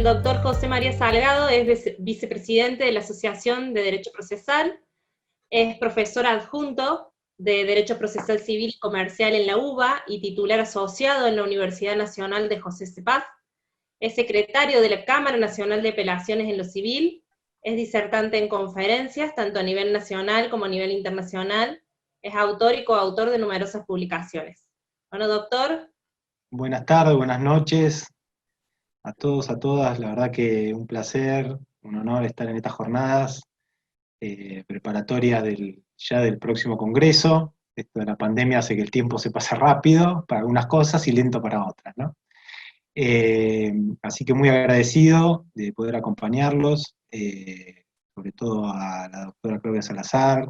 el doctor José María Salgado, es vicepresidente de la Asociación de Derecho Procesal, es profesor adjunto de Derecho Procesal Civil y Comercial en la UBA y titular asociado en la Universidad Nacional de José C. Paz, es secretario de la Cámara Nacional de Apelaciones en lo Civil, es disertante en conferencias, tanto a nivel nacional como a nivel internacional, es autor y coautor de numerosas publicaciones. Bueno, doctor. Buenas tardes, buenas noches a todos, a todas. La verdad que un placer, un honor estar en estas jornadas preparatorias ya del próximo congreso. Esto de la pandemia hace que el tiempo se pase rápido para algunas cosas y lento para otras, ¿no? Así que muy agradecido de poder acompañarlos, sobre todo a la doctora Claudia Salazar,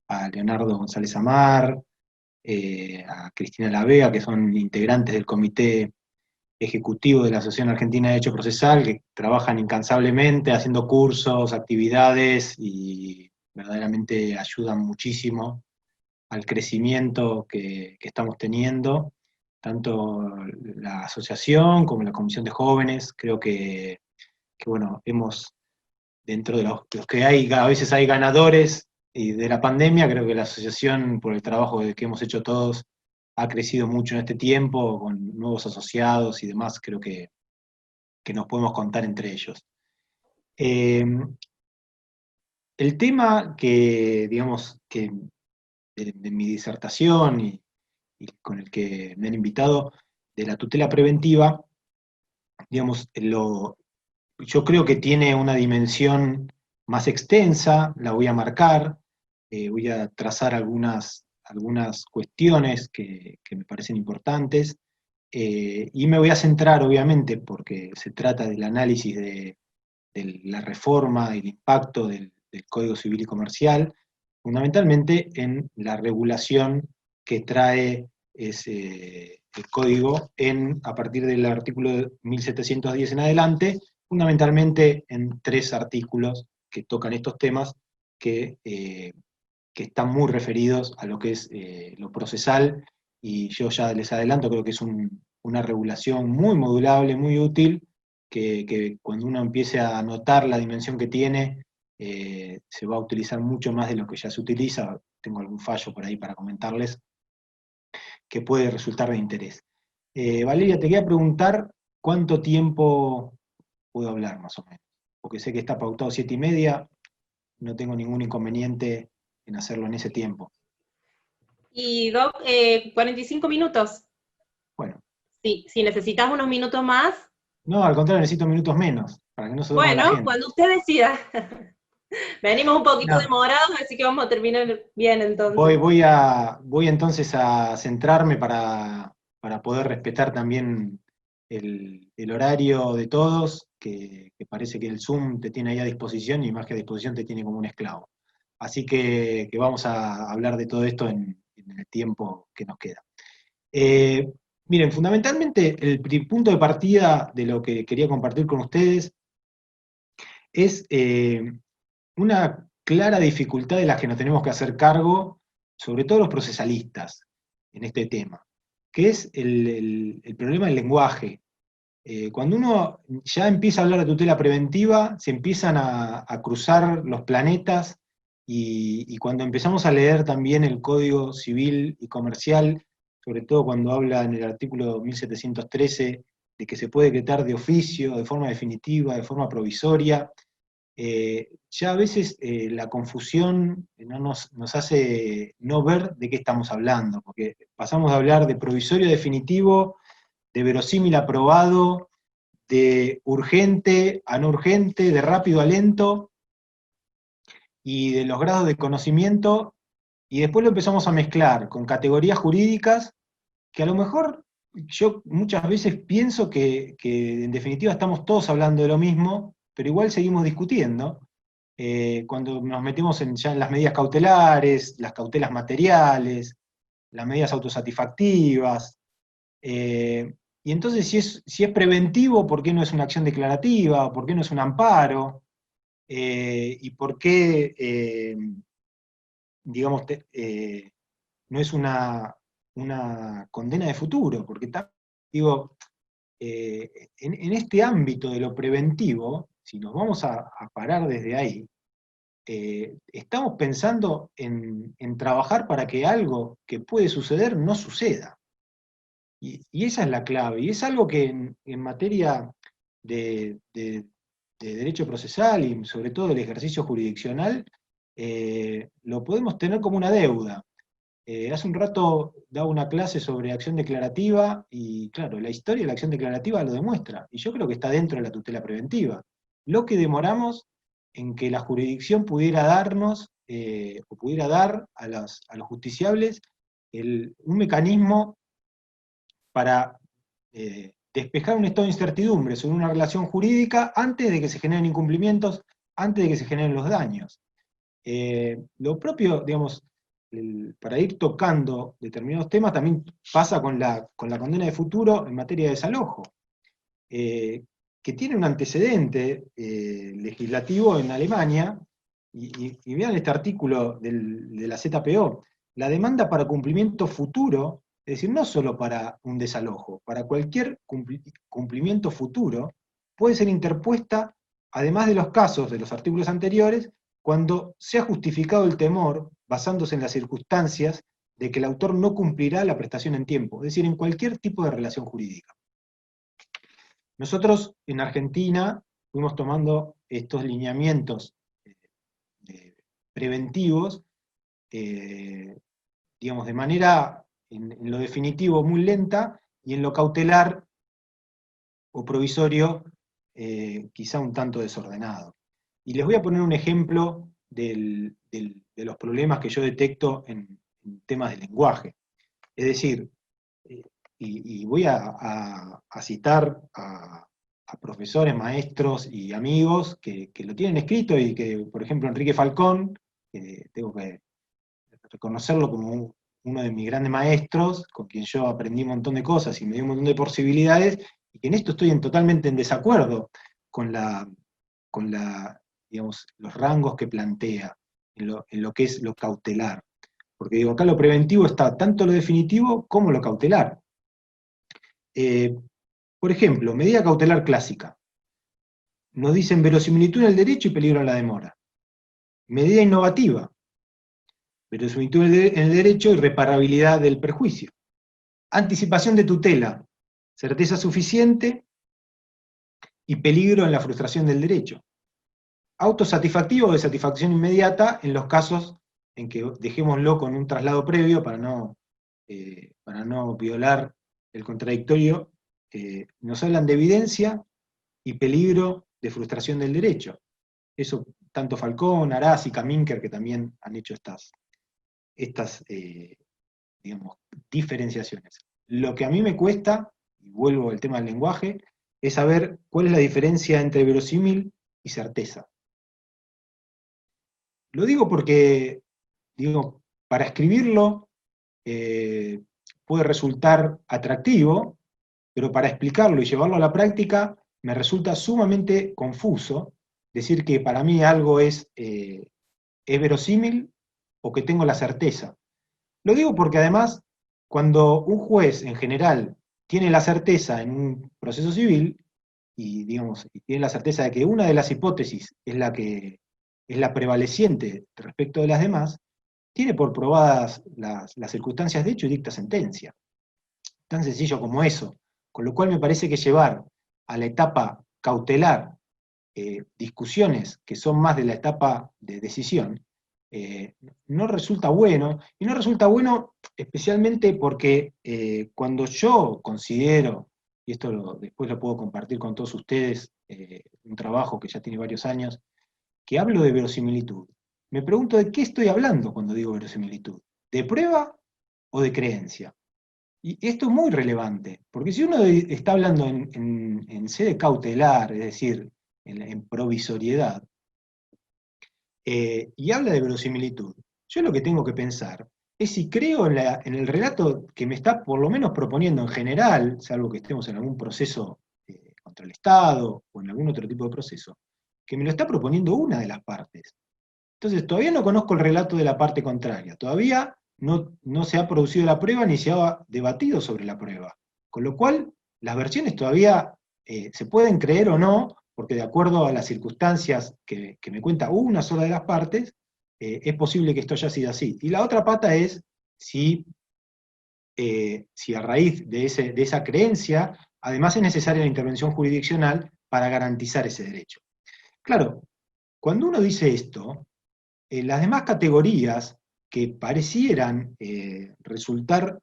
a Leonardo González Amar, a Cristina La Vega, que son integrantes del comité ejecutivo de la Asociación Argentina de Derecho Procesal, que trabajan incansablemente haciendo cursos, actividades, y verdaderamente ayudan muchísimo al crecimiento que estamos teniendo, tanto la asociación como la comisión de jóvenes. Creo que bueno, dentro de los que hay, a veces hay ganadores y de la pandemia, creo que la asociación, por el trabajo que hemos hecho todos, ha crecido mucho en este tiempo, con nuevos asociados y demás. Creo que nos podemos contar entre ellos. El tema que, digamos, que de mi disertación y con el que me han invitado, de la tutela preventiva, digamos, yo creo que tiene una dimensión más extensa. La voy a marcar, voy a trazar algunas cuestiones que me parecen importantes, y me voy a centrar, obviamente, porque se trata del análisis de la reforma y el impacto del Código Civil y Comercial, fundamentalmente en la regulación que trae el Código a partir del artículo 1710 en adelante, fundamentalmente en 3 artículos que tocan estos temas que están muy referidos a lo que es lo procesal, y yo ya les adelanto, creo que es una regulación muy modulable, muy útil, que cuando uno empiece a notar la dimensión que tiene, se va a utilizar mucho más de lo que ya se utiliza. Tengo algún fallo por ahí para comentarles que puede resultar de interés. Valeria, te quería preguntar cuánto tiempo puedo hablar más o menos, porque sé que está pautado 7:30, no tengo ningún inconveniente en hacerlo en ese tiempo. Y Doc, 45 minutos. Bueno. Sí, si necesitas unos minutos más. No, al contrario, necesito minutos menos, para que no se duerma la Bueno, gente. cuando usted decida. Venimos un poquito No, demorados, así que vamos a terminar bien entonces. voy entonces a centrarme para poder respetar también el horario de todos, que parece que el Zoom te tiene ahí a disposición, y más que a disposición te tiene como un esclavo. Así que vamos a hablar de todo esto en el tiempo que nos queda. Miren, fundamentalmente el punto de partida de lo que quería compartir con ustedes es una clara dificultad de la que nos tenemos que hacer cargo, sobre todo los procesalistas, en este tema, que es el problema del lenguaje. Cuando uno ya empieza a hablar de tutela preventiva, se empiezan a cruzar los planetas, y cuando empezamos a leer también el Código Civil y Comercial, sobre todo cuando habla en el artículo 1713 de que se puede decretar de oficio, de forma definitiva, de forma provisoria, ya a veces la confusión nos hace no ver de qué estamos hablando, porque pasamos a hablar de provisorio definitivo, de verosímil aprobado, de urgente a no urgente, de rápido a lento, y de los grados de conocimiento, y después lo empezamos a mezclar con categorías jurídicas que a lo mejor yo muchas veces pienso que en definitiva estamos todos hablando de lo mismo, pero igual seguimos discutiendo. Cuando nos metemos ya en las medidas cautelares, las cautelas materiales, las medidas autosatisfactivas, y entonces si es preventivo, ¿por qué no es una acción declarativa? ¿Por qué no es un amparo? ¿Y por qué, digamos, no es una condena de futuro? Porque digo, en este ámbito de lo preventivo, si nos vamos a parar desde ahí, estamos pensando en trabajar para que algo que puede suceder no suceda. Y esa es la clave, y es algo que en materia de derecho procesal y sobre todo del ejercicio jurisdiccional, lo podemos tener como una deuda. Hace un rato daba una clase sobre acción declarativa, y claro, la historia de la acción declarativa lo demuestra, y yo creo que está dentro de la tutela preventiva. Lo que demoramos en que la jurisdicción pudiera darnos, o pudiera dar a los justiciables un mecanismo para despejar un estado de incertidumbre sobre una relación jurídica antes de que se generen incumplimientos, antes de que se generen los daños. Lo propio, digamos, para ir tocando determinados temas, también pasa con la condena de futuro en materia de desalojo, que tiene un antecedente legislativo en Alemania, y vean este artículo de la ZPO, la demanda para cumplimiento futuro, es decir, no solo para un desalojo, para cualquier cumplimiento futuro, puede ser interpuesta, además de los casos de los artículos anteriores, cuando se ha justificado el temor, basándose en las circunstancias de que el autor no cumplirá la prestación en tiempo, es decir, en cualquier tipo de relación jurídica. Nosotros en Argentina fuimos tomando estos lineamientos preventivos, digamos, de manera, en lo definitivo, muy lenta, y en lo cautelar o provisorio, quizá un tanto desordenado. Y les voy a poner un ejemplo de los problemas que yo detecto en temas de lenguaje. Es decir, y voy a citar a profesores, maestros y amigos que lo tienen escrito, y que, por ejemplo, Enrique Falcón, que tengo que reconocerlo como uno de mis grandes maestros, con quien yo aprendí un montón de cosas y me dio un montón de posibilidades, y que en esto estoy totalmente en desacuerdo con digamos, los rangos que plantea en lo que es lo cautelar. Porque digo, acá lo preventivo está tanto lo definitivo como lo cautelar. Por ejemplo, medida cautelar clásica. Nos dicen verosimilitud en el derecho y peligro en la demora. Medida innovativa. Verosimilitud en el derecho y reparabilidad del perjuicio. Anticipación de tutela. Certeza suficiente y peligro en la frustración del derecho. Autosatisfactivo o de satisfacción inmediata en los casos en que dejémoslo con un traslado previo para no violar el contradictorio. Nos hablan de evidencia y peligro de frustración del derecho. Eso tanto Falcón, Arás y Kaminker, que también han hecho estas digamos, diferenciaciones. Lo que a mí me cuesta, y vuelvo al tema del lenguaje, es saber cuál es la diferencia entre verosímil y certeza. Lo digo porque, para escribirlo puede resultar atractivo, pero para explicarlo y llevarlo a la práctica me resulta sumamente confuso decir que para mí algo es verosímil o que tengo la certeza. Lo digo porque además, cuando un juez en general tiene la certeza en un proceso civil, y tiene la certeza de que una de las hipótesis es la que es la prevaleciente respecto de las demás, tiene por probadas las circunstancias de hecho y dicta sentencia. Tan sencillo como eso. Con lo cual me parece que llevar a la etapa cautelar discusiones que son más de la etapa de decisión, no resulta bueno, y no resulta bueno especialmente porque cuando yo considero, y esto después lo puedo compartir con todos ustedes, un trabajo que ya tiene varios años, que hablo de verosimilitud, me pregunto de qué estoy hablando cuando digo verosimilitud, ¿de prueba o de creencia? Y esto es muy relevante, porque si uno está hablando en sede cautelar, es decir, en provisoriedad, y habla de verosimilitud, yo lo que tengo que pensar es si creo en el relato que me está por lo menos proponiendo en general, salvo que estemos en algún proceso contra el Estado o en algún otro tipo de proceso, que me lo está proponiendo una de las partes. Entonces, todavía no conozco el relato de la parte contraria, todavía no se ha producido la prueba ni se ha debatido sobre la prueba. Con lo cual, las versiones todavía se pueden creer o no, porque de acuerdo a las circunstancias que me cuenta una sola de las partes, es posible que esto haya sido así. Y la otra pata es si a raíz de esa creencia, además es necesaria la intervención jurisdiccional para garantizar ese derecho. Claro, cuando uno dice esto, las demás categorías que parecieran resultar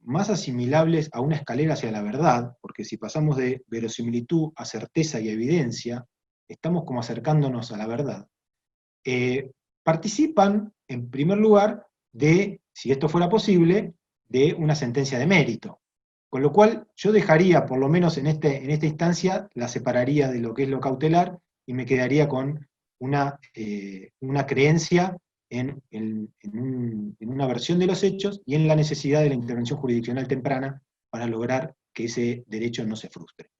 más asimilables a una escalera hacia la verdad, porque si pasamos de verosimilitud a certeza y evidencia, estamos como acercándonos a la verdad, participan, en primer lugar, de, si esto fuera posible, de una sentencia de mérito. Con lo cual, yo dejaría, por lo menos en esta instancia, la separaría de lo que es lo cautelar y me quedaría con una creencia en una versión de los hechos y en la necesidad de la intervención jurisdiccional temprana para lograr que ese derecho no se frustre.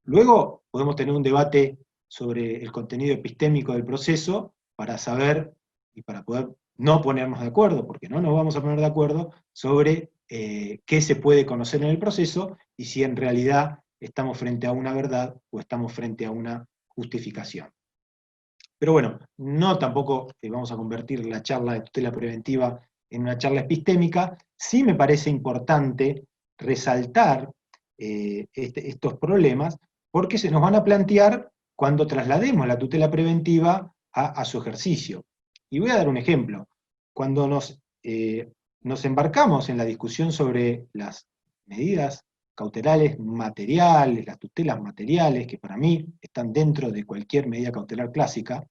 Luego podemos tener un debate sobre el contenido epistémico del proceso para saber y para poder no ponernos de acuerdo, porque no nos vamos a poner de acuerdo sobre qué se puede conocer en el proceso y si en realidad estamos frente a una verdad o estamos frente a una justificación. Pero bueno, no tampoco vamos a convertir la charla de tutela preventiva en una charla epistémica. Sí me parece importante resaltar estos problemas, porque se nos van a plantear cuando traslademos la tutela preventiva a su ejercicio. Y voy a dar un ejemplo. Cuando nos embarcamos en la discusión sobre las medidas cautelares materiales, las tutelas materiales, que para mí están dentro de cualquier medida cautelar clásica,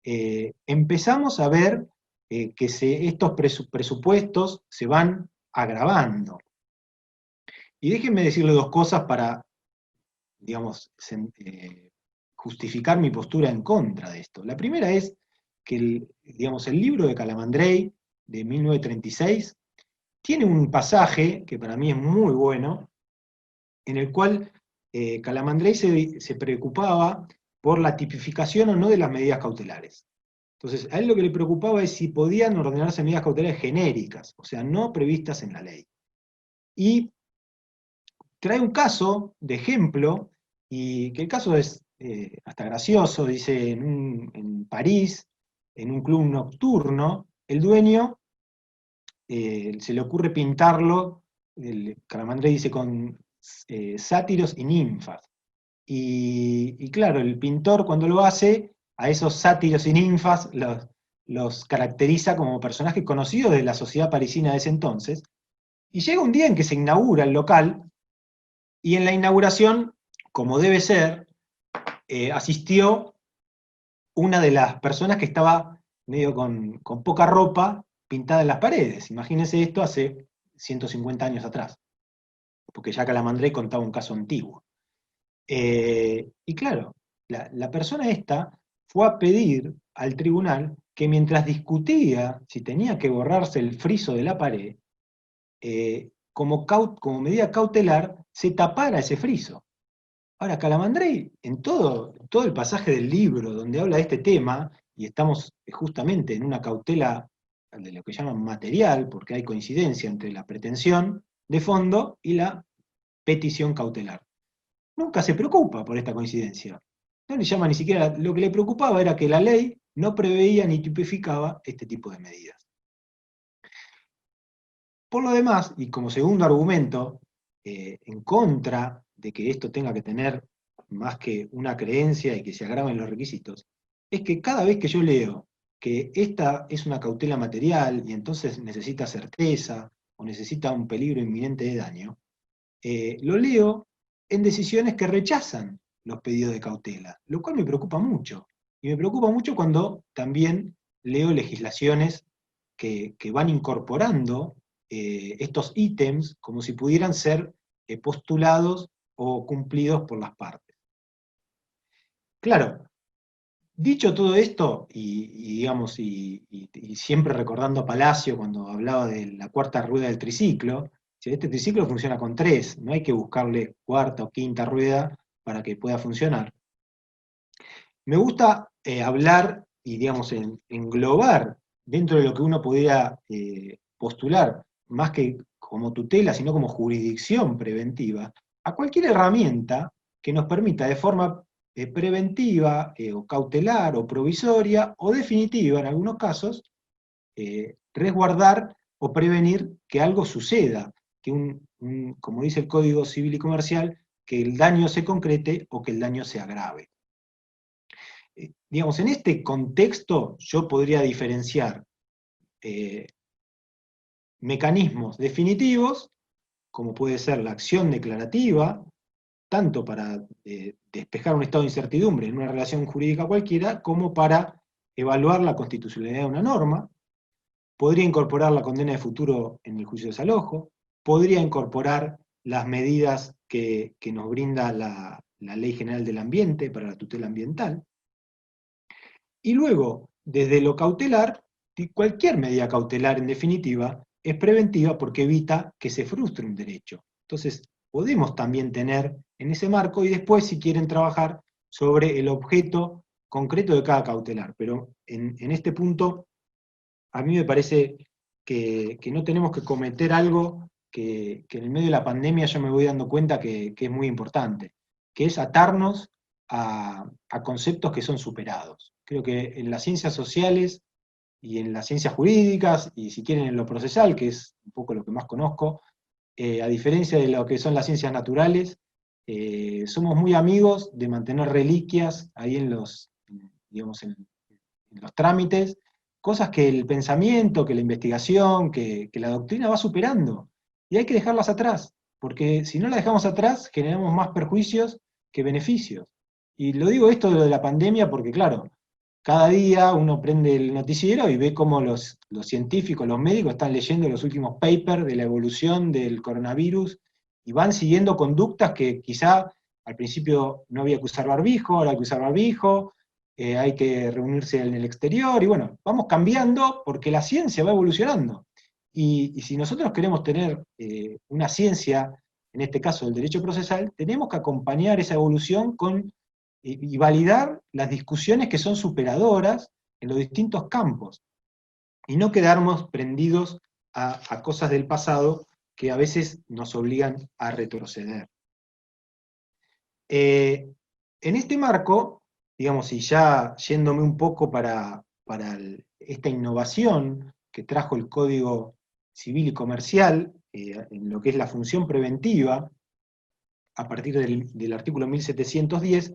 empezamos a ver que estos presupuestos se van agravando. Y déjenme decirle dos cosas para, digamos, justificar mi postura en contra de esto. La primera es que el libro de Calamandrei, de 1936, tiene un pasaje que para mí es muy bueno, en el cual Calamandrei se preocupaba por la tipificación o no de las medidas cautelares. Entonces, a él lo que le preocupaba es si podían ordenarse medidas cautelares genéricas, o sea, no previstas en la ley. Y trae un caso de ejemplo, y que el caso es hasta gracioso, dice, en París, en un club nocturno, el dueño se le ocurre pintarlo, Calamandrei dice, con sátiros y ninfas. Y claro, el pintor cuando lo hace, a esos sátiros y ninfas los caracteriza como personajes conocidos de la sociedad parisina de ese entonces. Y llega un día en que se inaugura el local, y en la inauguración, como debe ser, asistió una de las personas que estaba medio con poca ropa pintada en las paredes. Imagínense esto hace 150 años atrás, porque ya Calamandrei contaba un caso antiguo. Y claro, la persona esta fue a pedir al tribunal que mientras discutía si tenía que borrarse el friso de la pared, como medida cautelar, se tapara ese friso. Ahora, Calamandrei, en todo el pasaje del libro donde habla de este tema, y estamos justamente en una cautela de lo que llaman material, porque hay coincidencia entre la pretensión de fondo y la petición cautelar. Nunca se preocupa por esta coincidencia. No le llama ni siquiera, lo que le preocupaba era que la ley no preveía ni tipificaba este tipo de medidas. Por lo demás, y como segundo argumento, en contra de que esto tenga que tener más que una creencia y que se agraven los requisitos, es que cada vez que yo leo que esta es una cautela material y entonces necesita certeza o necesita un peligro inminente de daño, lo leo en decisiones que rechazan los pedidos de cautela, lo cual me preocupa mucho. Y me preocupa mucho cuando también leo legislaciones que van incorporando estos ítems como si pudieran ser postulados o cumplidos por las partes. Claro, dicho todo esto, y siempre recordando a Palacio cuando hablaba de la cuarta rueda del triciclo, este triciclo funciona con 3, no hay que buscarle cuarta o quinta rueda para que pueda funcionar. Me gusta hablar y englobar dentro de lo que uno pudiera postular, más que como tutela, sino como jurisdicción preventiva, a cualquier herramienta que nos permita de forma preventiva, o cautelar, o provisoria, o definitiva en algunos casos, resguardar o prevenir que algo suceda, que como dice el Código Civil y Comercial, que el daño se concrete o que el daño se agrave. Digamos, en este contexto yo podría diferenciar mecanismos definitivos, como puede ser la acción declarativa, tanto para despejar un estado de incertidumbre en una relación jurídica cualquiera, como para evaluar la constitucionalidad de una norma. Podría incorporar la condena de futuro en el juicio de desalojo, podría incorporar las medidas que nos brinda la Ley General del Ambiente para la tutela ambiental. Y luego, desde lo cautelar, cualquier medida cautelar en definitiva es preventiva porque evita que se frustre un derecho. Entonces, podemos también tener en ese marco, y después si quieren trabajar sobre el objeto concreto de cada cautelar. Pero en este punto, a mí me parece que no tenemos que cometer algo que en el medio de la pandemia yo me voy dando cuenta que es muy importante, que es atarnos a conceptos que son superados. Creo que en las ciencias sociales y en las ciencias jurídicas, y si quieren en lo procesal, que es un poco lo que más conozco, a diferencia de lo que son las ciencias naturales, somos muy amigos de mantener reliquias ahí en los, digamos, en los trámites, cosas que el pensamiento, que la investigación, que la doctrina va superando, y hay que dejarlas atrás, porque si no las dejamos atrás, generamos más perjuicios que beneficios. Y lo digo esto de lo de la pandemia porque, claro, cada día uno prende el noticiero y ve cómo los científicos, los médicos están leyendo los últimos papers de la evolución del coronavirus y van siguiendo conductas que quizá al principio no había que usar barbijo, ahora hay que usar barbijo, hay que reunirse en el exterior, y bueno, vamos cambiando porque la ciencia va evolucionando. Y si nosotros queremos tener una ciencia, en este caso el derecho procesal, tenemos que acompañar esa evolución con y validar las discusiones que son superadoras en los distintos campos, y no quedarnos prendidos a cosas del pasado que a veces nos obligan a retroceder. En este marco, digamos, y ya yéndome un poco para esta innovación que trajo el Código Civil y Comercial, en lo que es la función preventiva, a partir del artículo 1710,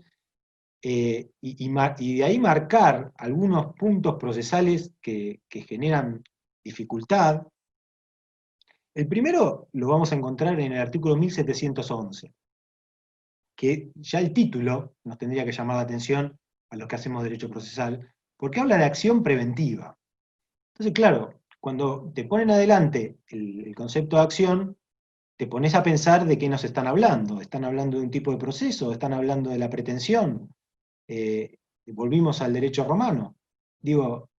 y de ahí marcar algunos puntos procesales que generan dificultad. El primero lo vamos a encontrar en el artículo 1711, que ya el título nos tendría que llamar la atención a los que hacemos derecho procesal, porque habla de acción preventiva. Entonces, claro, cuando te ponen adelante el concepto de acción, te pones a pensar de qué nos están hablando. ¿Están hablando de un tipo de proceso? ¿Están hablando de la pretensión? Volvimos al derecho romano. Digo,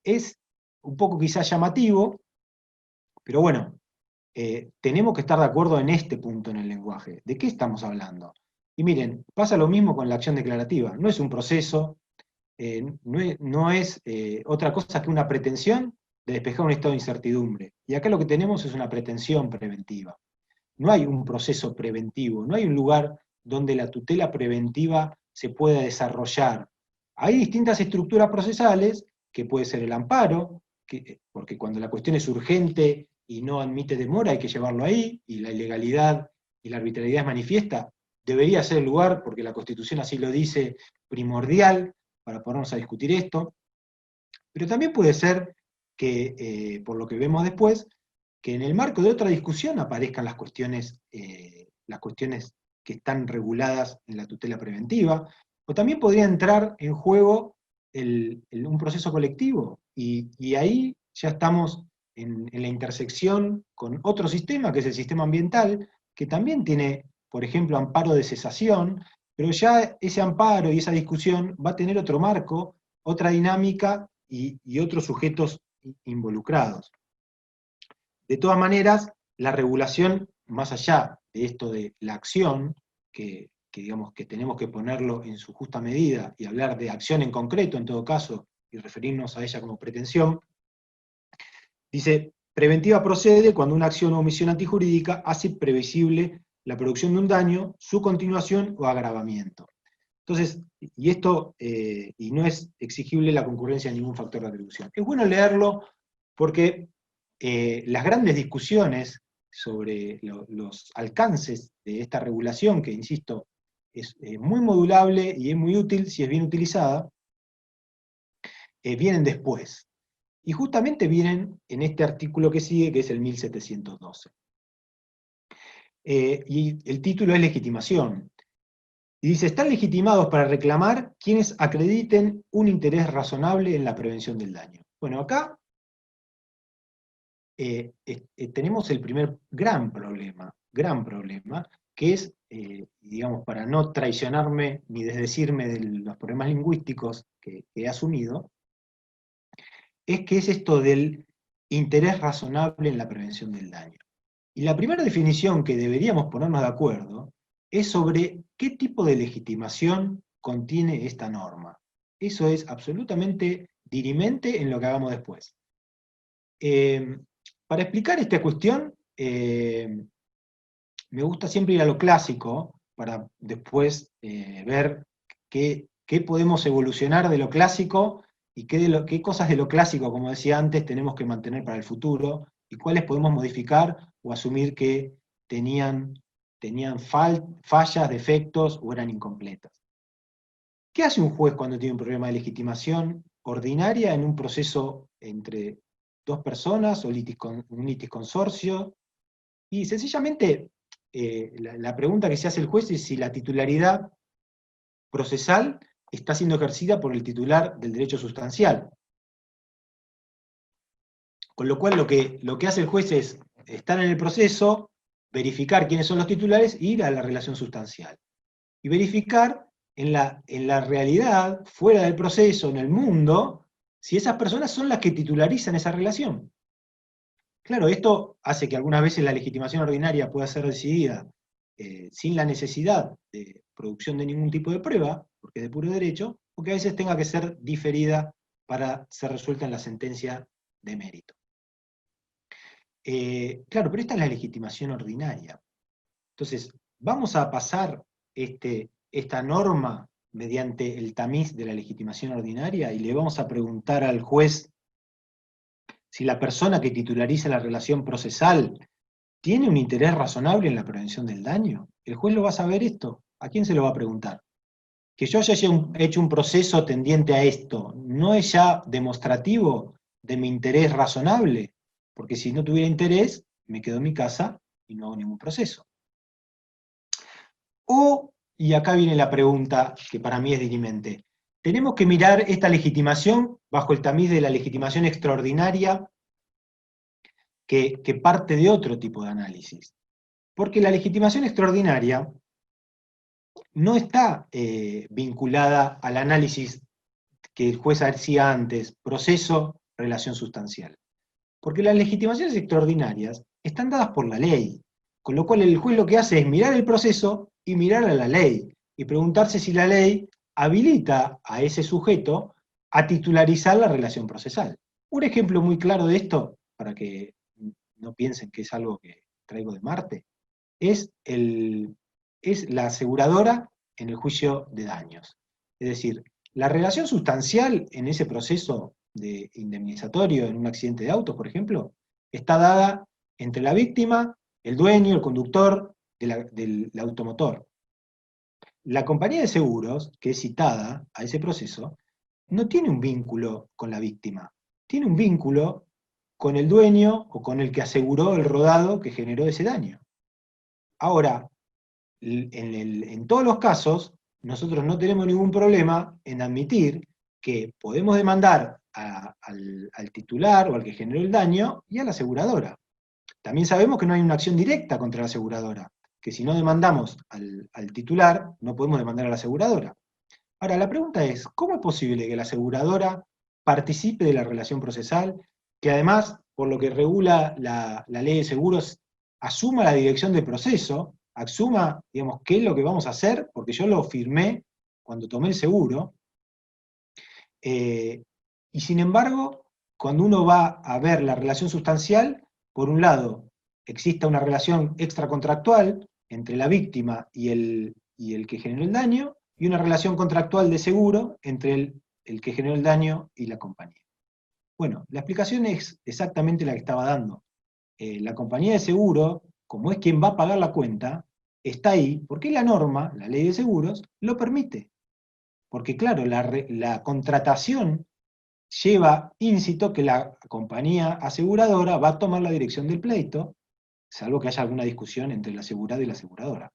es un poco quizás llamativo, pero bueno, tenemos que estar de acuerdo en este punto en el lenguaje. ¿De qué estamos hablando? Y miren, pasa lo mismo con la acción declarativa. No es un proceso, no es otra cosa que una pretensión de despejar un estado de incertidumbre. Y acá lo que tenemos es una pretensión preventiva. No hay un proceso preventivo, no hay un lugar donde la tutela preventiva se pueda desarrollar. Hay distintas estructuras procesales, que puede ser el amparo, porque cuando la cuestión es urgente y no admite demora hay que llevarlo ahí, y la ilegalidad y la arbitrariedad es manifiesta, debería ser el lugar, porque la Constitución así lo dice, primordial para ponernos a discutir esto. Pero también puede ser que, por lo que vemos después, que en el marco de otra discusión aparezcan las cuestiones que están reguladas en la tutela preventiva, o también podría entrar en juego un proceso colectivo, y ahí ya estamos en la intersección con otro sistema, que es el sistema ambiental, que también tiene, por ejemplo, amparo de cesación, pero ya ese amparo y esa discusión va a tener otro marco, otra dinámica y otros sujetos involucrados. De todas maneras, la regulación, más allá de esto de la acción, que digamos que tenemos que ponerlo en su justa medida y hablar de acción en concreto en todo caso, y referirnos a ella como pretensión, dice, preventiva procede cuando una acción o omisión antijurídica hace previsible la producción de un daño, su continuación o agravamiento. Entonces, y esto, y no es exigible la concurrencia de ningún factor de atribución. Es bueno leerlo porque las grandes discusiones sobre los alcances de esta regulación, que insisto, es muy modulable y es muy útil si es bien utilizada, vienen después. Y justamente vienen en este artículo que sigue, que es el 1712. Y el título es legitimación. Y dice, están legitimados para reclamar quienes acrediten un interés razonable en la prevención del daño. Bueno, acá tenemos el primer gran problema, que es, digamos, para no traicionarme ni desdecirme de los problemas lingüísticos que he asumido, es que es esto del interés razonable en la prevención del daño. Y la primera definición que deberíamos ponernos de acuerdo es sobre qué tipo de legitimación contiene esta norma. Eso es absolutamente dirimente en lo que hagamos después. Para explicar esta cuestión, me gusta siempre ir a lo clásico, para después ver qué podemos evolucionar de lo clásico y qué cosas de lo clásico, como decía antes, tenemos que mantener para el futuro, y cuáles podemos modificar o asumir que tenían fallas, defectos o eran incompletas. ¿Qué hace un juez cuando tiene un problema de legitimación ordinaria en un proceso entre dos personas o un litisconsorcio? Y sencillamente la pregunta que se hace el juez es si la titularidad procesal está siendo ejercida por el titular del derecho sustancial. Con lo cual lo que hace el juez es estar en el proceso, verificar quiénes son los titulares e ir a la relación sustancial. Y verificar en la realidad, fuera del proceso, en el mundo, si esas personas son las que titularizan esa relación. Claro, esto hace que algunas veces la legitimación ordinaria pueda ser decidida sin la necesidad de producción de ningún tipo de prueba, porque es de puro derecho, o que a veces tenga que ser diferida para ser resuelta en la sentencia de mérito. Claro, pero esta es la legitimación ordinaria. Entonces, vamos a pasar esta norma mediante el tamiz de la legitimación ordinaria y le vamos a preguntar al juez si la persona que titulariza la relación procesal tiene un interés razonable en la prevención del daño. ¿El juez lo va a saber esto? ¿A quién se lo va a preguntar? Que yo haya hecho un proceso tendiente a esto, ¿no es ya demostrativo de mi interés razonable? Porque si no tuviera interés, me quedo en mi casa y no hago ningún proceso. O, y acá viene la pregunta que para mí es dirimente, tenemos que mirar esta legitimación bajo el tamiz de la legitimación extraordinaria que parte de otro tipo de análisis. Porque la legitimación extraordinaria no está vinculada al análisis que el juez hacía antes, proceso, relación sustancial. Porque las legitimaciones extraordinarias están dadas por la ley, con lo cual el juez lo que hace es mirar el proceso y mirar a la ley, y preguntarse si la ley habilita a ese sujeto a titularizar la relación procesal. Un ejemplo muy claro de esto, para que no piensen que es algo que traigo de Marte, es la aseguradora en el juicio de daños. Es decir, la relación sustancial en ese proceso de indemnizatorio en un accidente de auto, por ejemplo, está dada entre la víctima, el dueño, el conductor del automotor. La compañía de seguros, que es citada a ese proceso, no tiene un vínculo con la víctima, tiene un vínculo con el dueño o con el que aseguró el rodado que generó ese daño. Ahora, en todos los casos, nosotros no tenemos ningún problema en admitir que podemos demandar al titular o al que generó el daño y a la aseguradora. También sabemos que no hay una acción directa contra la aseguradora, que si no demandamos al titular, no podemos demandar a la aseguradora. Ahora, la pregunta es, ¿cómo es posible que la aseguradora participe de la relación procesal, que además, por lo que regula la ley de seguros, asuma la dirección del proceso, asuma, digamos, qué es lo que vamos a hacer, porque yo lo firmé cuando tomé el seguro, y sin embargo, cuando uno va a ver la relación sustancial, por un lado, existe una relación extracontractual, entre la víctima y el que generó el daño, y una relación contractual de seguro entre el que generó el daño y la compañía. Bueno, la explicación es exactamente la que estaba dando. La compañía de seguro, como es quien va a pagar la cuenta, está ahí porque la norma, la ley de seguros, lo permite. Porque claro, la contratación lleva íncito que la compañía aseguradora va a tomar la dirección del pleito, salvo que haya alguna discusión entre el asegurado y la aseguradora.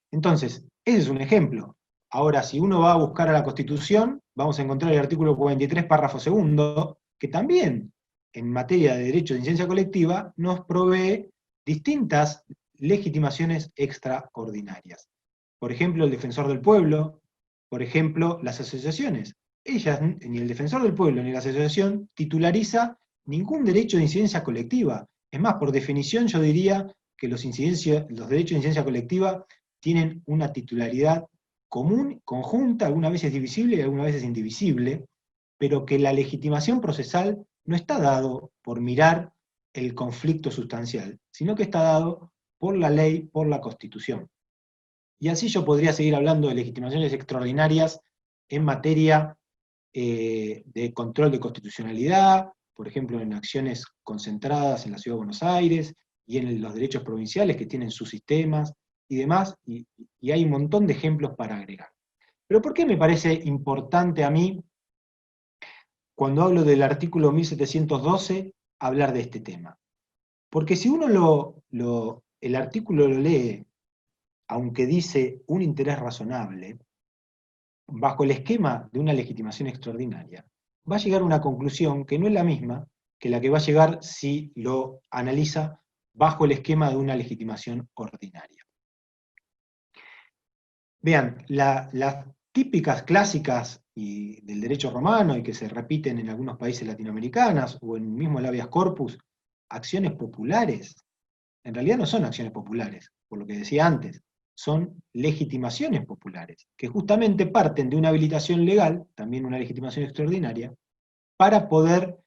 Entonces, ese es un ejemplo. Ahora, si uno va a buscar a la Constitución, vamos a encontrar el artículo 43, párrafo segundo, que también, en materia de derecho de incidencia colectiva, nos provee distintas legitimaciones extraordinarias. Por ejemplo, el defensor del pueblo, por ejemplo, las asociaciones. Ellas, ni el defensor del pueblo ni la asociación, titulariza ningún derecho de incidencia colectiva. Es más, por definición yo diría que los derechos de incidencia colectiva tienen una titularidad común, conjunta, algunas veces divisible y algunas veces indivisible, pero que la legitimación procesal no está dado por mirar el conflicto sustancial, sino que está dado por la ley, por la Constitución. Y así yo podría seguir hablando de legitimaciones extraordinarias en materia de control de constitucionalidad, por ejemplo, en acciones concentradas en la Ciudad de Buenos Aires, y en los derechos provinciales que tienen sus sistemas, y demás, y hay un montón de ejemplos para agregar. Pero ¿por qué me parece importante a mí, cuando hablo del artículo 1712, hablar de este tema? Porque si uno el artículo lo lee, aunque dice un interés razonable, bajo el esquema de una legitimación extraordinaria, va a llegar a una conclusión que no es la misma que la que va a llegar si lo analiza bajo el esquema de una legitimación ordinaria. Vean, las típicas clásicas del derecho romano y que se repiten en algunos países latinoamericanos o en mismo el habeas corpus, acciones populares, en realidad no son acciones populares, por lo que decía antes, son legitimaciones populares, que justamente parten de una habilitación legal, también una legitimación extraordinaria, para poder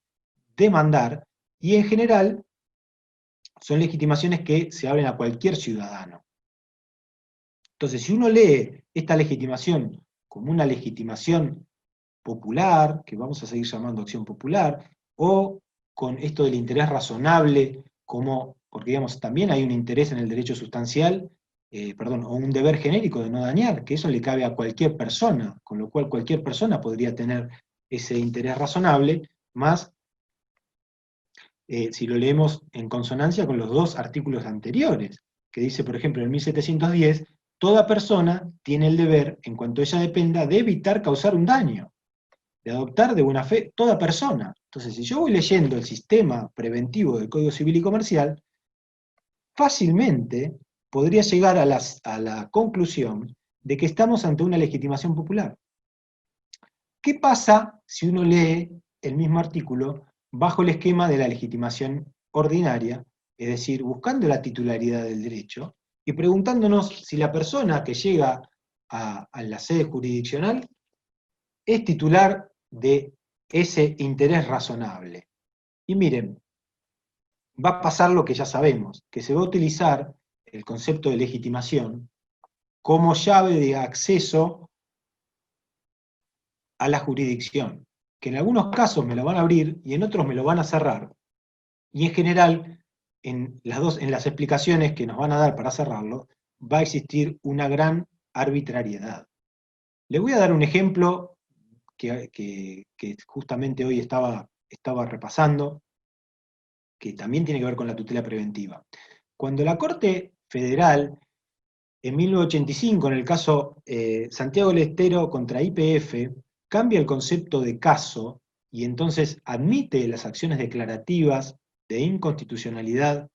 demandar, y en general son legitimaciones que se abren a cualquier ciudadano. Entonces, si uno lee esta legitimación como una legitimación popular, que vamos a seguir llamando acción popular, o con esto del interés razonable, porque digamos, también hay un interés en el derecho sustancial, o un deber genérico de no dañar, que eso le cabe a cualquier persona, con lo cual cualquier persona podría tener ese interés razonable, más si lo leemos en consonancia con los dos artículos anteriores, que dice, por ejemplo, en 1710, toda persona tiene el deber, en cuanto ella dependa, de evitar causar un daño, de adoptar de buena fe toda persona. Entonces, si yo voy leyendo el sistema preventivo del Código Civil y Comercial, fácilmente podría llegar a la conclusión de que estamos ante una legitimación popular. ¿Qué pasa si uno lee el mismo artículo bajo el esquema de la legitimación ordinaria, es decir, buscando la titularidad del derecho, y preguntándonos si la persona que llega a la sede jurisdiccional es titular de ese interés razonable? Y miren, va a pasar lo que ya sabemos, que se va a utilizar el concepto de legitimación como llave de acceso a la jurisdicción, que en algunos casos me lo van a abrir y en otros me lo van a cerrar. Y en general, en las explicaciones que nos van a dar para cerrarlo, va a existir una gran arbitrariedad. Les voy a dar un ejemplo que justamente hoy estaba repasando, que también tiene que ver con la tutela preventiva. Cuando la Corte Federal, en 1985, en el caso Santiago del Estero contra YPF, cambia el concepto de caso y entonces admite las acciones declarativas de inconstitucionalidad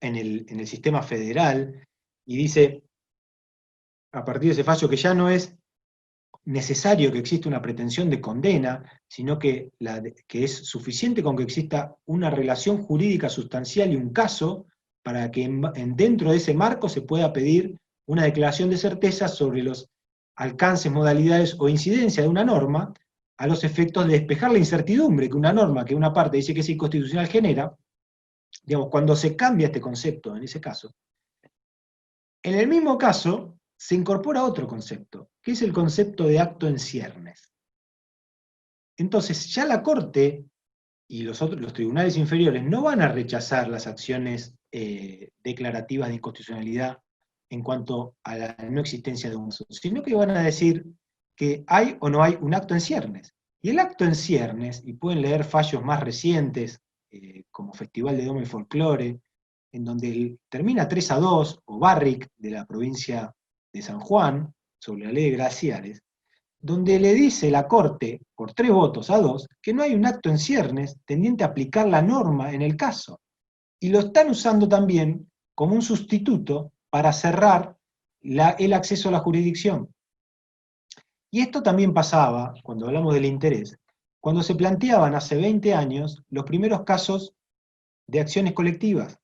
en el sistema federal, y dice, a partir de ese fallo, que ya no es necesario que exista una pretensión de condena, sino que es suficiente con que exista una relación jurídica sustancial y un caso para que dentro de ese marco se pueda pedir una declaración de certeza sobre los alcances, modalidades o incidencia de una norma, a los efectos de despejar la incertidumbre que una norma que una parte dice que es inconstitucional genera, digamos, cuando se cambia este concepto, en ese caso, en el mismo caso se incorpora otro concepto, que es el concepto de acto en ciernes. Entonces, ya la Corte y los tribunales inferiores no van a rechazar las acciones declarativas de inconstitucionalidad en cuanto a la no existencia de un caso, sino que van a decir que hay o no hay un acto en ciernes. Y el acto en ciernes, y pueden leer fallos más recientes, como Festival de Doma y Folclore, en donde termina 3-2, o Barrick, de la provincia de San Juan, sobre la ley de glaciares, donde le dice la Corte, por 3 votos a 2, que no hay un acto en ciernes tendiente a aplicar la norma en el caso. Y lo están usando también como un sustituto para cerrar el acceso a la jurisdicción. Y esto también pasaba, cuando hablamos del interés, cuando se planteaban hace 20 años los primeros casos de acciones colectivas,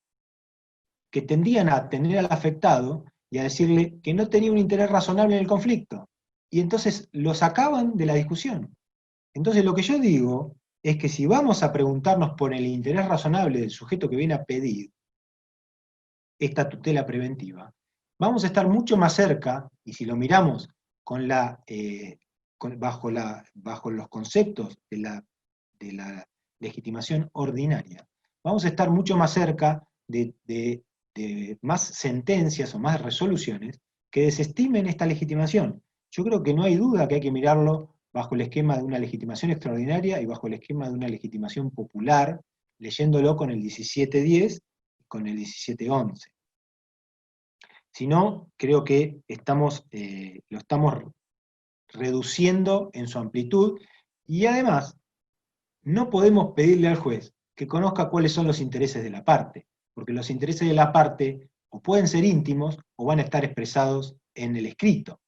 que tendían a tener al afectado y a decirle que no tenía un interés razonable en el conflicto. Y entonces lo sacaban de la discusión. Entonces lo que yo digo es que si vamos a preguntarnos por el interés razonable del sujeto que viene a pedir esta tutela preventiva, vamos a estar mucho más cerca, y si lo miramos con bajo los conceptos de la legitimación ordinaria, vamos a estar mucho más cerca de más sentencias o más resoluciones que desestimen esta legitimación. Yo creo que no hay duda que hay que mirarlo bajo el esquema de una legitimación extraordinaria y bajo el esquema de una legitimación popular, leyéndolo con el 1710 y con el 1711. Si no, creo que lo estamos reduciendo en su amplitud, y además no podemos pedirle al juez que conozca cuáles son los intereses de la parte, porque los intereses de la parte o pueden ser íntimos o van a estar expresados en el escrito.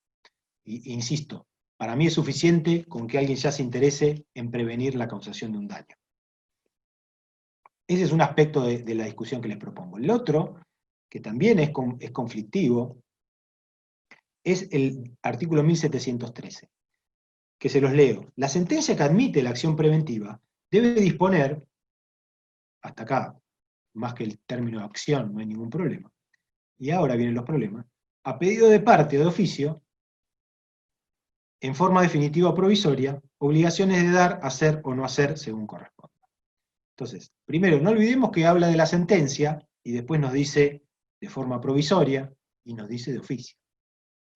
Y, insisto, para mí es suficiente con que alguien ya se interese en prevenir la causación de un daño. Ese es un aspecto de la discusión que les propongo. El otro, que también es conflictivo, es el artículo 1713, que se los leo. La sentencia que admite la acción preventiva debe disponer, hasta acá, más que el término acción, no hay ningún problema. Y ahora vienen los problemas. A pedido de parte o de oficio, en forma definitiva o provisoria, obligaciones de dar, hacer o no hacer según corresponda. Entonces, primero, no olvidemos que habla de la sentencia y después nos dice de forma provisoria y nos dice de oficio.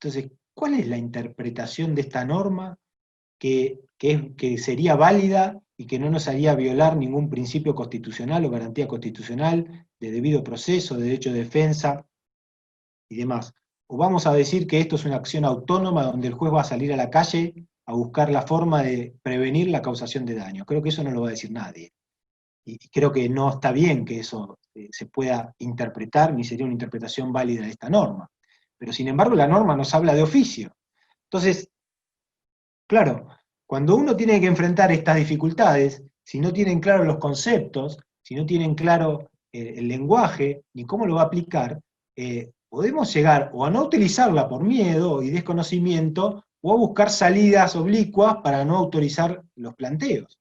Entonces, ¿cuál es la interpretación de esta norma que sería válida y que no nos haría violar ningún principio constitucional o garantía constitucional de debido proceso, de derecho de defensa y demás? ¿O vamos a decir que esto es una acción autónoma donde el juez va a salir a la calle a buscar la forma de prevenir la causación de daño? Creo que eso no lo va a decir nadie. Y creo que no está bien que eso se pueda interpretar, ni sería una interpretación válida de esta norma. Pero sin embargo la norma nos habla de oficio. Entonces, claro, cuando uno tiene que enfrentar estas dificultades, si no tienen claros los conceptos, si no tienen claro el lenguaje, ni cómo lo va a aplicar, podemos llegar o a no utilizarla por miedo y desconocimiento, o a buscar salidas oblicuas para no autorizar los planteos.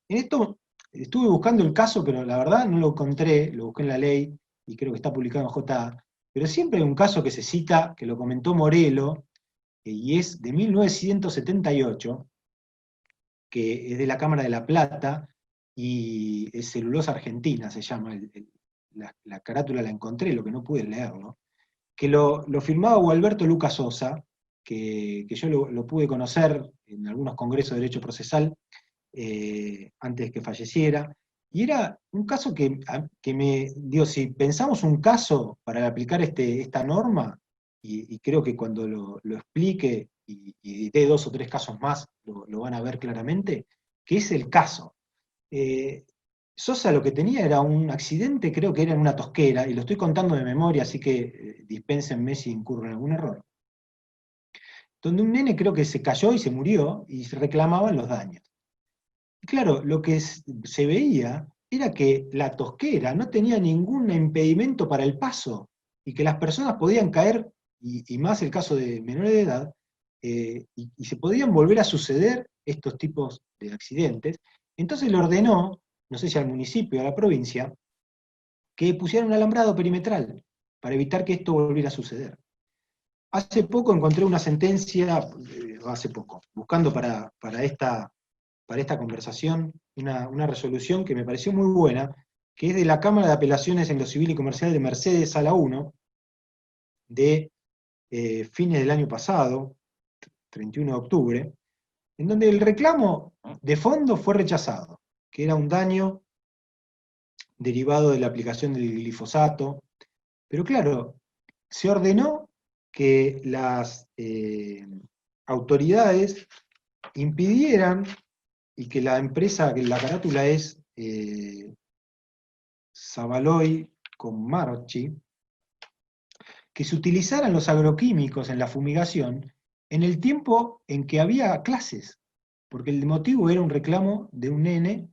En esto estuve buscando el caso, pero la verdad no lo encontré, lo busqué en la ley, y creo que está publicado en JA, pero siempre hay un caso que se cita, que lo comentó Morelo, y es de 1978, que es de la Cámara de La Plata, y es Celulosa Argentina, se llama, la carátula la encontré, lo que no pude leerlo, que lo firmaba Gualberto Lucas Sosa, que yo lo pude conocer en algunos congresos de derecho procesal, antes de que falleciera, y era un caso que si pensamos un caso para aplicar esta norma, y creo que cuando lo explique y dé 2 o 3 casos más, lo van a ver claramente, que es el caso. Sosa lo que tenía era un accidente, creo que era en una tosquera, y lo estoy contando de memoria, así que dispénsenme si incurro en algún error, donde un nene creo que se cayó y se murió, y se reclamaban los daños. Y claro, lo que se veía era que la tosquera no tenía ningún impedimento para el paso, y que las personas podían caer, y más el caso de menores de edad, y se podían volver a suceder estos tipos de accidentes. Entonces le ordenó, no sé si al municipio o a la provincia, que pusieran un alambrado perimetral para evitar que esto volviera a suceder. Hace poco encontré una sentencia, buscando para esta conversación, una resolución que me pareció muy buena, que es de la Cámara de Apelaciones en lo Civil y Comercial de Mercedes, Sala 1, de fines del año pasado, 31 de octubre, en donde el reclamo de fondo fue rechazado, que era un daño derivado de la aplicación del glifosato, pero claro, se ordenó que las autoridades impidieran, y que la empresa, que la carátula es Savaloy con Marchi, que se utilizaran los agroquímicos en la fumigación en el tiempo en que había clases, porque el motivo era un reclamo de un nene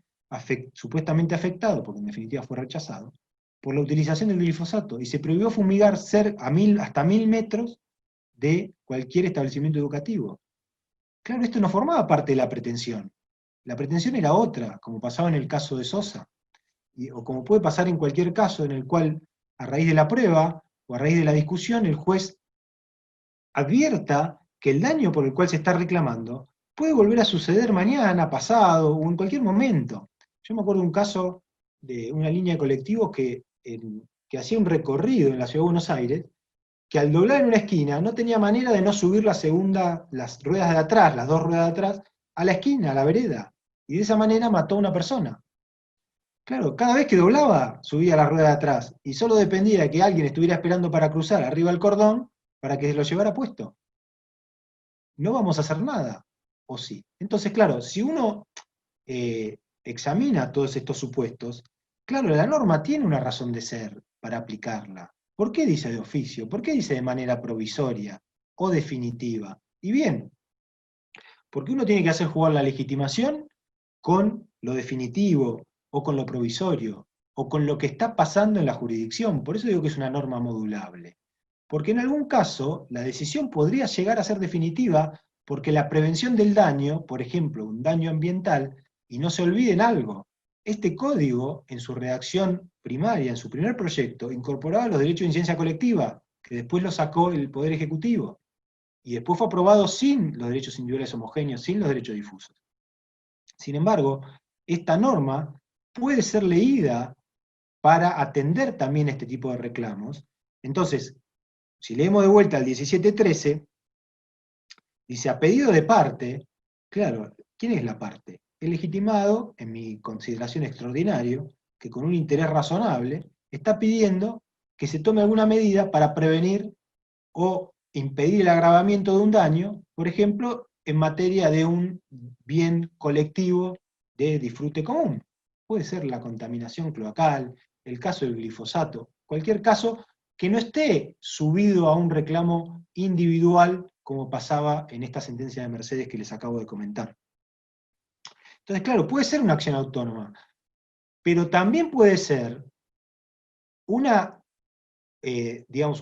supuestamente afectado, porque en definitiva fue rechazado, por la utilización del glifosato, y se prohibió fumigar hasta 1000 metros de cualquier establecimiento educativo. Claro, esto no formaba parte de la pretensión. La pretensión era otra, como pasaba en el caso de Sosa, o como puede pasar en cualquier caso en el cual, a raíz de la prueba o a raíz de la discusión, el juez advierta que el daño por el cual se está reclamando puede volver a suceder mañana, pasado o en cualquier momento. Yo me acuerdo de un caso de una línea de colectivos que hacía un recorrido en la Ciudad de Buenos Aires, que al doblar en una esquina no tenía manera de no subir las ruedas de atrás, las dos ruedas de atrás, a la esquina, a la vereda, y de esa manera mató a una persona. Claro, cada vez que doblaba, subía la rueda de atrás, y solo dependía de que alguien estuviera esperando para cruzar arriba del cordón para que se lo llevara puesto. No vamos a hacer nada, ¿o sí? Entonces, claro, si uno examina todos estos supuestos, claro, la norma tiene una razón de ser para aplicarla. ¿Por qué dice de oficio? ¿Por qué dice de manera provisoria o definitiva? Y bien, porque uno tiene que hacer jugar la legitimación con lo definitivo, o con lo provisorio, o con lo que está pasando en la jurisdicción. Por eso digo que es una norma modulable. Porque en algún caso la decisión podría llegar a ser definitiva porque la prevención del daño, por ejemplo, un daño ambiental, y no se olviden algo, este código en su redacción primaria, en su primer proyecto, incorporaba los derechos de incidencia colectiva, que después lo sacó el Poder Ejecutivo, y después fue aprobado sin los derechos individuales homogéneos, sin los derechos difusos. Sin embargo, esta norma puede ser leída para atender también este tipo de reclamos. Entonces, si leemos de vuelta al 1713, dice, a pedido de parte, claro, ¿quién es la parte? El legitimado, en mi consideración extraordinario, que con un interés razonable, está pidiendo que se tome alguna medida para prevenir o impedir el agravamiento de un daño, por ejemplo, en materia de un bien colectivo de disfrute común. Puede ser la contaminación cloacal, el caso del glifosato, cualquier caso que no esté subido a un reclamo individual como pasaba en esta sentencia de Mercedes que les acabo de comentar. Entonces, claro, puede ser una acción autónoma, pero también puede ser una,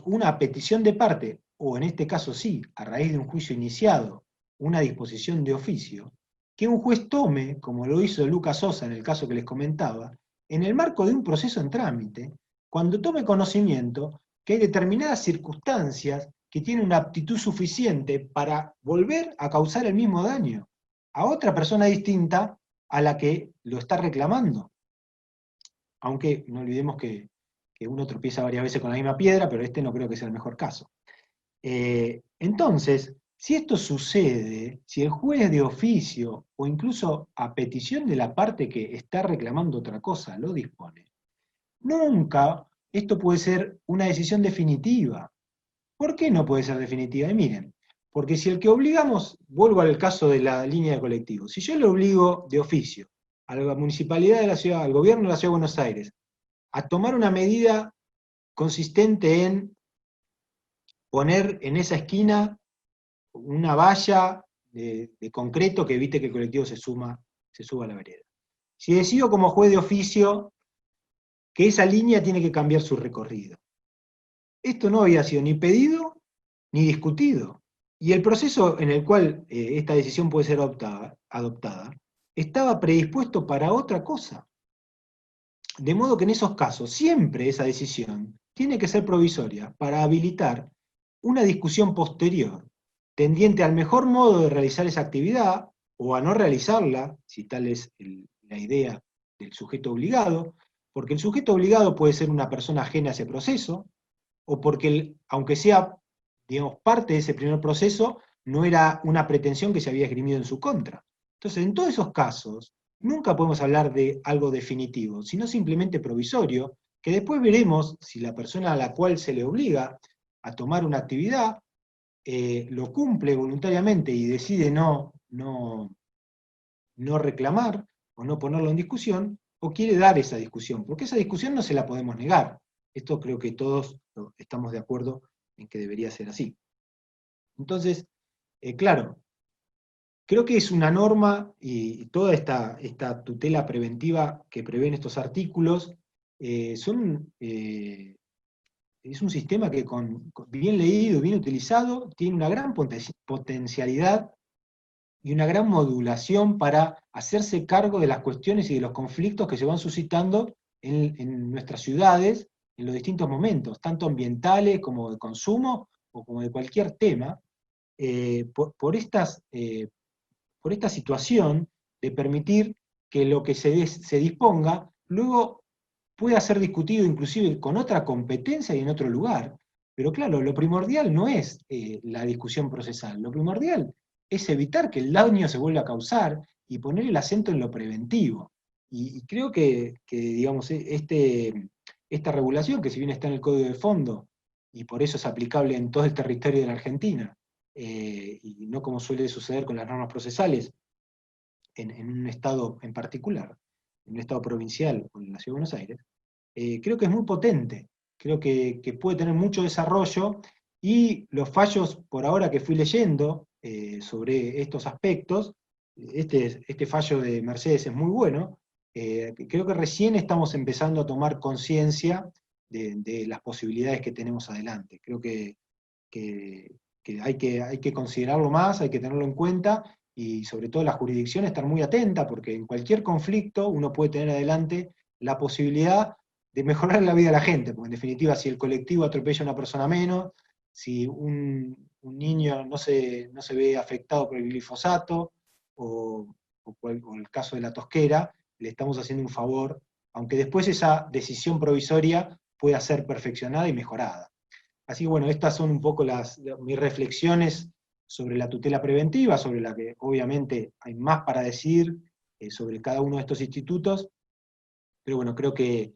una petición de parte, o en este caso sí, a raíz de un juicio iniciado, una disposición de oficio, que un juez tome, como lo hizo Lucas Sosa en el caso que les comentaba, en el marco de un proceso en trámite, cuando tome conocimiento que hay determinadas circunstancias que tienen una aptitud suficiente para volver a causar el mismo daño a otra persona distinta a la que lo está reclamando. Aunque no olvidemos que uno tropieza varias veces con la misma piedra, pero este no creo que sea el mejor caso. Entonces, si esto sucede, si el juez de oficio, o incluso a petición de la parte que está reclamando otra cosa, lo dispone, nunca esto puede ser una decisión definitiva. ¿Por qué no puede ser definitiva? Y miren, porque si el que obligamos, vuelvo al caso de la línea de colectivos, si yo le obligo de oficio a la municipalidad de la ciudad, al gobierno de la Ciudad de Buenos Aires, a tomar una medida consistente en poner en esa esquina una valla de concreto que evite que el colectivo se suba a la vereda. Si decido como juez de oficio que esa línea tiene que cambiar su recorrido. Esto no había sido ni pedido ni discutido. Y el proceso en el cual esta decisión puede ser adoptada estaba predispuesto para otra cosa. De modo que en esos casos siempre esa decisión tiene que ser provisoria para habilitar una discusión posterior tendiente al mejor modo de realizar esa actividad o a no realizarla, si tal es la idea del sujeto obligado, porque el sujeto obligado puede ser una persona ajena a ese proceso, o porque, aunque sea, digamos, parte de ese primer proceso, no era una pretensión que se había esgrimido en su contra. Entonces, en todos esos casos, nunca podemos hablar de algo definitivo, sino simplemente provisorio, que después veremos si la persona a la cual se le obliga a tomar una actividad lo cumple voluntariamente y decide no reclamar o no ponerlo en discusión, o quiere dar esa discusión, porque esa discusión no se la podemos negar. Esto creo que todos estamos de acuerdo en que debería ser así. Entonces, claro, creo que es una norma y toda esta tutela preventiva que prevén estos artículos es un sistema que bien leído, bien utilizado, tiene una gran potencialidad y una gran modulación para hacerse cargo de las cuestiones y de los conflictos que se van suscitando en nuestras ciudades en los distintos momentos, tanto ambientales como de consumo o como de cualquier tema, por esta situación de permitir que lo que se disponga luego pueda ser discutido inclusive con otra competencia y en otro lugar. Pero claro, lo primordial no es la discusión procesal, lo primordial es evitar que el daño se vuelva a causar y poner el acento en lo preventivo. Y creo que digamos, esta regulación, que si bien está en el Código de Fondo, y por eso es aplicable en todo el territorio de la Argentina, y no como suele suceder con las normas procesales, en un estado en particular, en un estado provincial o en la Ciudad de Buenos Aires, creo que es muy potente, creo que puede tener mucho desarrollo, y los fallos por ahora que fui leyendo sobre estos aspectos, este fallo de Mercedes es muy bueno, creo que recién estamos empezando a tomar conciencia de las posibilidades que tenemos adelante. Creo que hay que considerarlo más, hay que tenerlo en cuenta, y sobre todo la jurisdicción estar muy atenta, porque en cualquier conflicto uno puede tener adelante la posibilidad de mejorar la vida de la gente, porque en definitiva si el colectivo atropella a una persona menos, si un niño no se ve afectado por el glifosato, o el caso de la tosquera, le estamos haciendo un favor, aunque después esa decisión provisoria pueda ser perfeccionada y mejorada. Así que bueno, estas son un poco mis reflexiones sobre la tutela preventiva, sobre la que obviamente hay más para decir sobre cada uno de estos institutos, pero bueno, creo que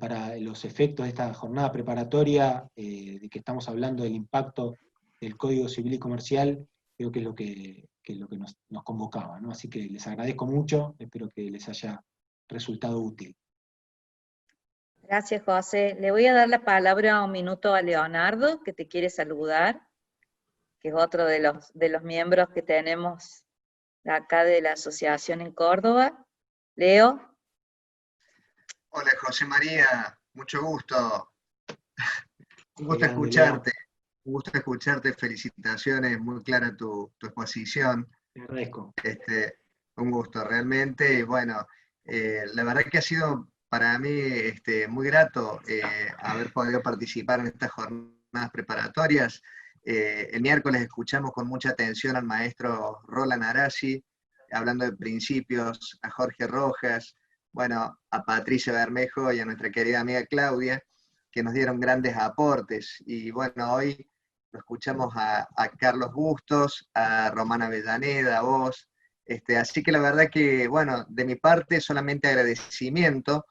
para los efectos de esta jornada preparatoria, de que estamos hablando del impacto del Código Civil y Comercial, creo que es lo que nos convocaba, ¿no? Así que les agradezco mucho, espero que les haya resultado útil. Gracias, José. Le voy a dar la palabra un minuto a Leonardo, que te quiere saludar, que es otro de los miembros que tenemos acá de la asociación en Córdoba. Leo. Hola, José María, mucho gusto. Un gusto Grande, escucharte. Un gusto escucharte, felicitaciones, muy clara tu exposición. Te agradezco. Un gusto, realmente. Y bueno, la verdad que ha sido para mí muy grato haber podido participar en estas jornadas preparatorias. El miércoles escuchamos con mucha atención al maestro Roland Arasi, hablando de principios, a Jorge Rojas, bueno, a Patricia Bermejo y a nuestra querida amiga Claudia, que nos dieron grandes aportes. Y bueno, hoy lo escuchamos a Carlos Bustos, a Romana Avellaneda, a vos. Así que la verdad que, bueno, de mi parte solamente agradecimiento,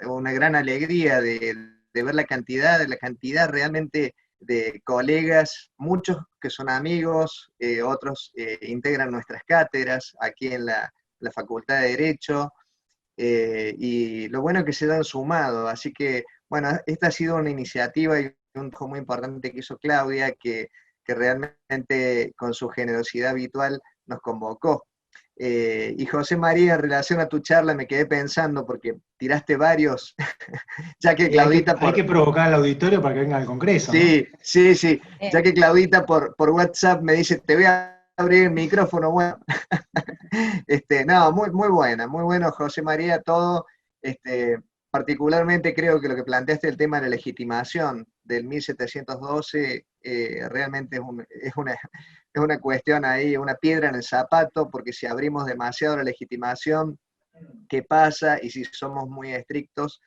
una gran alegría de ver la cantidad realmente de colegas, muchos que son amigos, otros integran nuestras cátedras aquí en la Facultad de Derecho, y lo bueno que se han sumado. Así que, bueno, esta ha sido una iniciativa y un trabajo muy importante que hizo Claudia, que realmente con su generosidad habitual nos convocó. Y José María, en relación a tu charla, me quedé pensando, porque tiraste varios, ya que Claudita... Hay que provocar al auditorio para que venga al Congreso, sí, ¿no? Sí, ya que Claudita por WhatsApp me dice, te voy a abrir el micrófono, bueno. No, muy bueno, José María, todo, Particularmente creo que lo que planteaste, el tema de la legitimación del 1712, realmente es una cuestión ahí, una piedra en el zapato, porque si abrimos demasiado la legitimación, ¿qué pasa? Y si somos muy estrictos,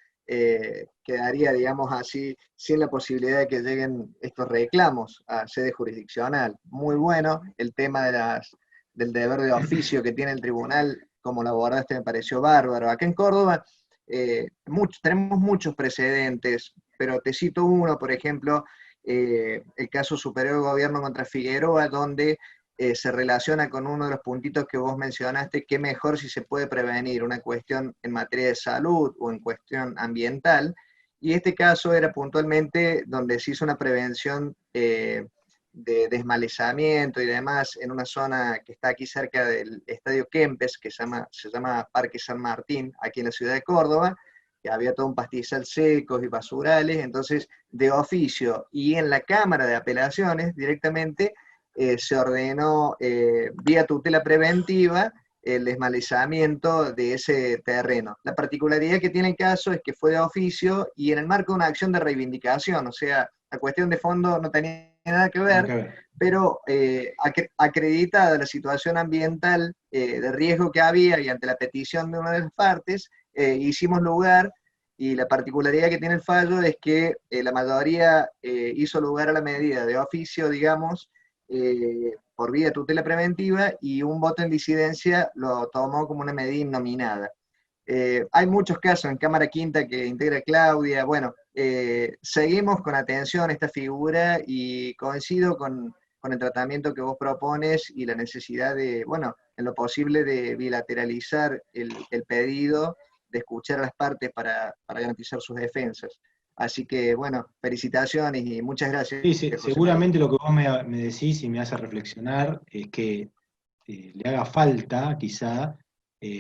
quedaría, digamos así, sin la posibilidad de que lleguen estos reclamos a sede jurisdiccional. Muy bueno el tema del deber de oficio que tiene el tribunal, como lo abordaste, me pareció bárbaro. Acá en Córdoba tenemos muchos precedentes, pero te cito uno, por ejemplo, el caso Superior de Gobierno contra Figueroa, donde se relaciona con uno de los puntitos que vos mencionaste, que mejor si se puede prevenir una cuestión en materia de salud o en cuestión ambiental, y este caso era puntualmente donde se hizo una prevención de desmalezamiento y demás en una zona que está aquí cerca del Estadio Kempes, que se llama Parque San Martín, aquí en la ciudad de Córdoba, que había todo un pastizal secos y basurales. Entonces de oficio y en la Cámara de Apelaciones directamente se ordenó vía tutela preventiva el desmalezamiento de ese terreno. La particularidad que tiene el caso es que fue de oficio y en el marco de una acción de reivindicación, o sea, la cuestión de fondo no tenía nada que ver, pero acreditada la situación ambiental de riesgo que había y ante la petición de una de las partes, hicimos lugar, y la particularidad que tiene el fallo es que la mayoría hizo lugar a la medida de oficio, digamos, por vía de tutela preventiva, y un voto en disidencia lo tomó como una medida innominada. Hay muchos casos en Cámara Quinta que integra Claudia. Bueno, seguimos con atención esta figura y coincido con el tratamiento que vos propones y la necesidad de, bueno, en lo posible de bilateralizar el pedido, de escuchar a las partes para garantizar sus defensas. Así que, bueno, felicitaciones y muchas gracias. Sí, José seguramente lo que vos me decís y me hace reflexionar es que le haga falta, quizá,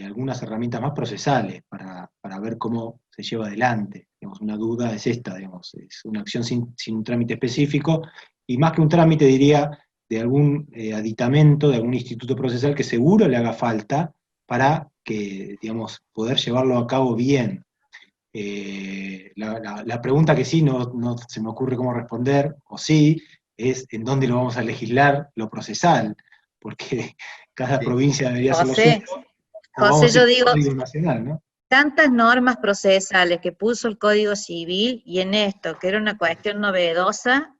algunas herramientas más procesales para ver cómo se lleva adelante. Digamos, una duda es esta, digamos, es una acción sin un trámite específico, y más que un trámite, diría, de algún aditamento, de algún instituto procesal que seguro le haga falta para que, digamos, poder llevarlo a cabo bien. La pregunta que sí no se me ocurre cómo responder, o sí, es en dónde lo vamos a legislar lo procesal, porque cada Sí. provincia debería hacer lo José, suyo, o José, vamos a yo ir al digo, Código Nacional, ¿no? tantas normas procesales que puso el Código Civil, y en esto, que era una cuestión novedosa,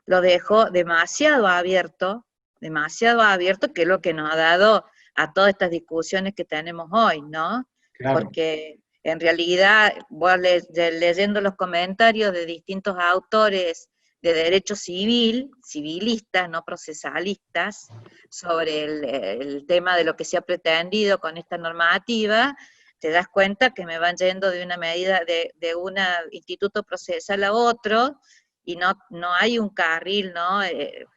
lo dejó demasiado abierto, que es lo que nos ha dado a todas estas discusiones que tenemos hoy, ¿no? Claro. Porque en realidad, vos leyendo los comentarios de distintos autores de derecho civil, civilistas, no procesalistas, sobre el tema de lo que se ha pretendido con esta normativa, te das cuenta que me van yendo de una medida, de un instituto procesal a otro, y no hay un carril, ¿no?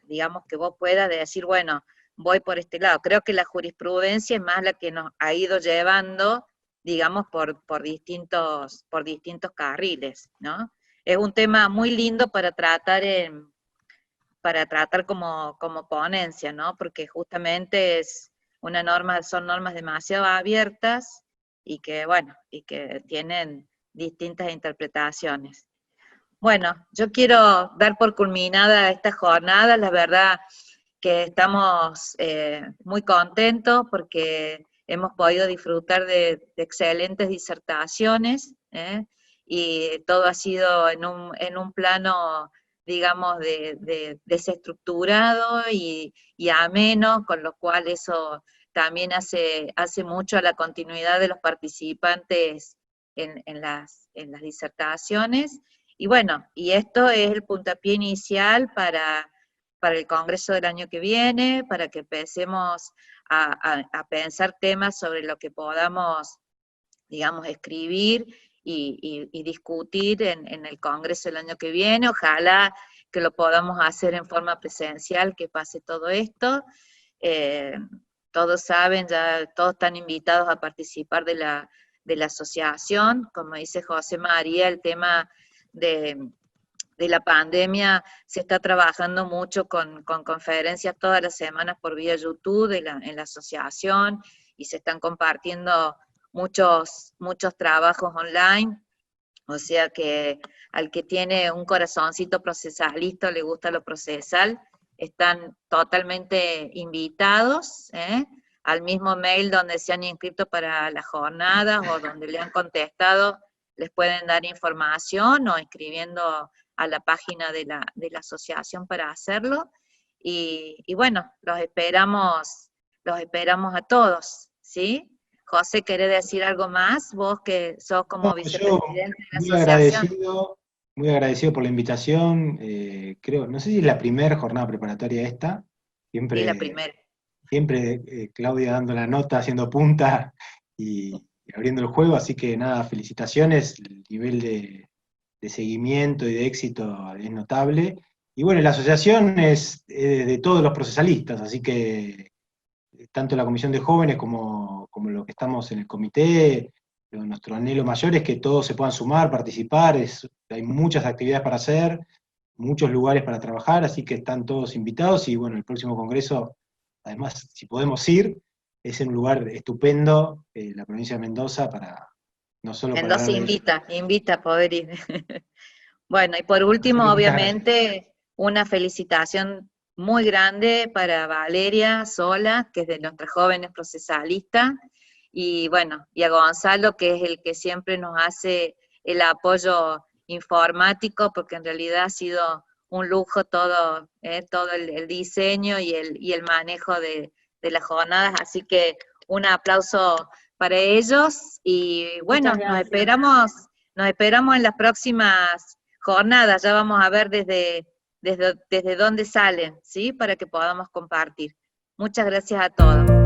Digamos que vos puedas decir, bueno, voy por este lado. Creo que la jurisprudencia es más la que nos ha ido llevando, digamos, por distintos carriles, ¿no? Es un tema muy lindo para tratar como ponencia, ¿no? Porque justamente son normas demasiado abiertas y que, bueno, y que tienen distintas interpretaciones. Bueno, yo quiero dar por culminada esta jornada. La verdad que estamos muy contentos porque hemos podido disfrutar de excelentes disertaciones, y todo ha sido en un plano, digamos, desestructurado y ameno, con lo cual eso también hace mucho a la continuidad de los participantes en las disertaciones. Y bueno, y esto es el puntapié inicial para el Congreso del año que viene, para que empecemos a pensar temas sobre lo que podamos, digamos, escribir y discutir en el Congreso del año que viene. Ojalá que lo podamos hacer en forma presencial, que pase todo esto. Todos saben, ya todos están invitados a participar de la asociación. Como dice José María, el tema de la pandemia se está trabajando mucho con conferencias todas las semanas por vía YouTube en la asociación, y se están compartiendo muchos trabajos online, o sea que al que tiene un corazoncito procesalista, le gusta lo procesal, están totalmente invitados, al mismo mail donde se han inscrito para las jornadas o donde le han contestado, les pueden dar información o escribiendo a la página de la asociación para hacerlo. Y bueno, los esperamos a todos, ¿sí? José, ¿querés decir algo más? Vos que sos como vicepresidente de la asociación. Muy agradecido por la invitación. Creo, no sé si es la primera jornada preparatoria esta. Siempre, Sí, la primera. Siempre Claudia dando la nota, haciendo punta y abriendo el juego, así que nada, felicitaciones. El nivel de seguimiento y de éxito es notable. Y bueno, la asociación es de todos los procesalistas, así que tanto la comisión de jóvenes como los que estamos en el comité, nuestro anhelo mayor es que todos se puedan sumar, participar, hay muchas actividades para hacer, muchos lugares para trabajar, así que están todos invitados, y bueno, el próximo congreso, además, si podemos ir, es un lugar estupendo, la provincia de Mendoza, no solo para Mendoza invita a poder ir. Bueno, y por último, obviamente, una felicitación muy grande para Valeria Sola, que es de nuestras jóvenes procesalistas, y bueno, y a Gonzalo, que es el que siempre nos hace el apoyo informático, porque en realidad ha sido un lujo todo el diseño y el manejo de las jornadas, así que un aplauso para ellos, y bueno, nos esperamos en las próximas jornadas, ya vamos a ver desde dónde salen, ¿sí? Para que podamos compartir. Muchas gracias a todos.